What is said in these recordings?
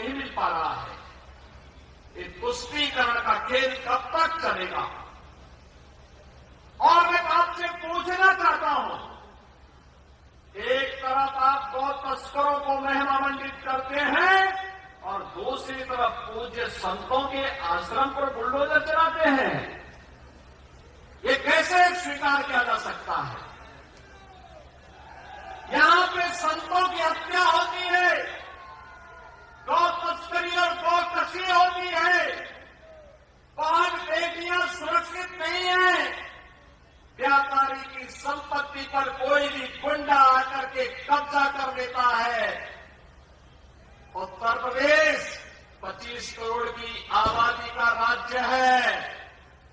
नहीं मिल पा रहा है। ये तुष्टीकरण का खेल कब तक चलेगा? और मैं आपसे पूछना चाहता हूं, एक तरफ आप गौ तस्करों को महिमामंडित करते हैं और दूसरी तरफ पूज्य संतों के आश्रम पर बुलडोजर चलाते हैं। ये कैसे स्वीकार किया जा सकता है? यहां पे संतों की हत्या होती है, गौ तस्करी और गौ कसी होती है, बहन बेटियां सुरक्षित नहीं है, व्यापारी की संपत्ति पर कोई भी गुंडा आकर के कब्जा कर लेता है। उत्तर प्रदेश 25 करोड़ की आबादी का राज्य है,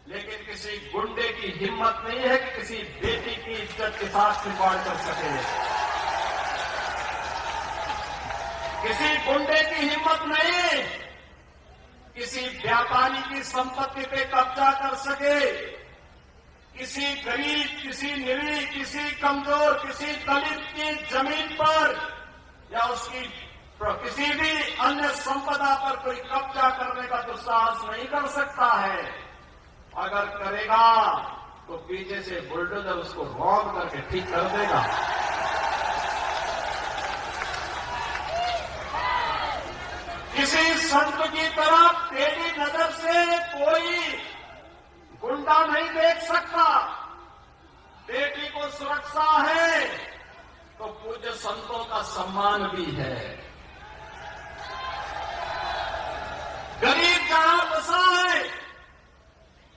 लेकिन किसी गुंडे की हिम्मत नहीं है कि किसी बेटी की इज्जत के साथ खिलवाड़ कर सके। किसी गुंडे की हिम्मत नहीं किसी व्यापारी की संपत्ति पे कब्जा कर सके। किसी गरीब, किसी निरीह, किसी कमजोर, किसी दलित की जमीन पर या उसकी किसी भी अन्य संपदा पर कोई कब्जा करने का दुस्साहस नहीं कर सकता है। अगर करेगा तो पीछे से बुलडोजर उसको रौंद करके ठीक कर देगा। किसी संत की तरफ टेढ़ी नजर से कोई गुंडा नहीं देख सकता। बेटी को सुरक्षा है तो पूज्य संतों का सम्मान भी है। गरीब जहां बसा है,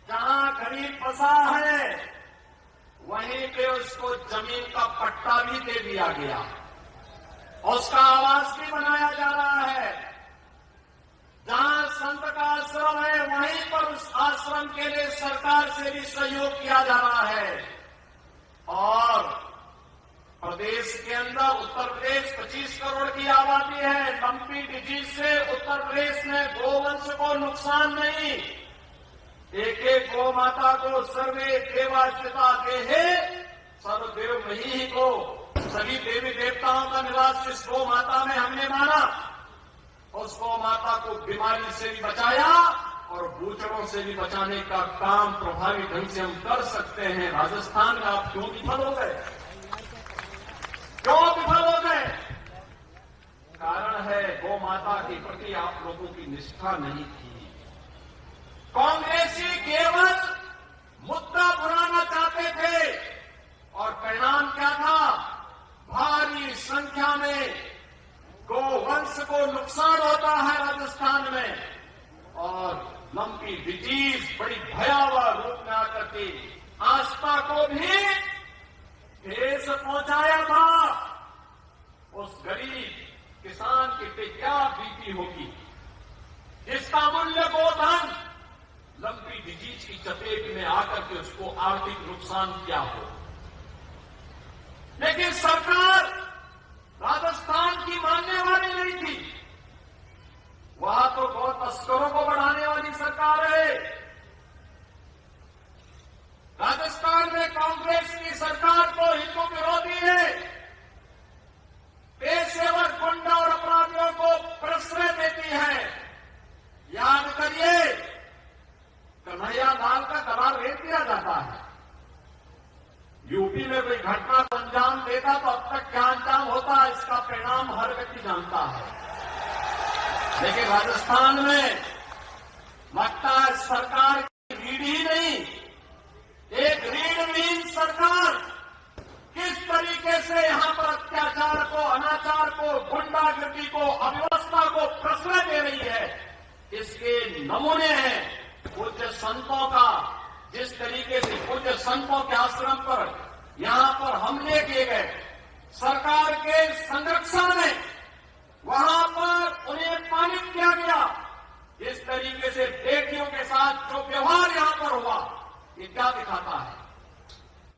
जहां गरीब बसा है, वहीं पे उसको जमीन का पट्टा भी दे दिया गया, उसका आवास भी बनाया जा रहा है। जहां संत का आश्रम है, वहीं पर उस आश्रम के लिए सरकार से भी सहयोग किया जा रहा है। और प्रदेश के अंदर, उत्तर प्रदेश 25 करोड़ की आबादी है। लंपी डिजीज से उत्तर प्रदेश में गोवंश को नुकसान नहीं। एक एक गौ माता को सर्वे देवाश्रिता देहे सर्वदेव मही को, सभी देवी देवताओं का निवास जिस गौ माता में हमने माना, उस गौ माता को बीमारी से भी बचाया और बूचड़ों से भी बचाने का काम प्रभावी ढंग से हम कर सकते हैं। राजस्थान में आप क्यों विफल हो गए? क्यों विफल हो गए? कारण है गौ माता के प्रति आप लोगों की निष्ठा नहीं थी। कांग्रेसी केवल मुद्दा बुलाना चाहते थे और परिणाम क्या था? भारी संख्या में गोवंश को नुकसान होता है राजस्थान में। और लंपी डिजीज बड़ी भयावह रूप में आकर के आस्था को भी ठेस पहुंचाया था। उस गरीब किसान के पे क्या बीती होगी, जिसका मूल्य गोधन लंपी डिजीज की चपेट में आकर के उसको आर्थिक नुकसान क्या हो। लेकिन सरकार राजस्थान की मानने वाली नहीं थी। वहां तो गौ तस्करों को बढ़ाने वाली सरकार है। राजस्थान में कांग्रेस की सरकार तो हिंदू विरोधी है। पेशेवर गुंडा और अपराधियों को प्रश्रय देती है। याद करिए, कन्हैया लाल का दबाव रेत दिया जाता है। यूपी में कोई घटना को अंजाम देता तो अब तक क्या अंजाम होता, इसका परिणाम हर व्यक्ति जानता है। लेकिन राजस्थान में लगता है सरकार की रीढ़ ही नहीं, एक रीढ़विहीन सरकार किस तरीके से यहां पर अत्याचार को, अनाचार को, गुंडागर्दी को, अव्यवस्था को प्रश्रय दे रही है, इसके नमूने हैं पूज्य संतों का। जिस तरीके से पूज्य संतों के आश्रम पर यहां पर हमले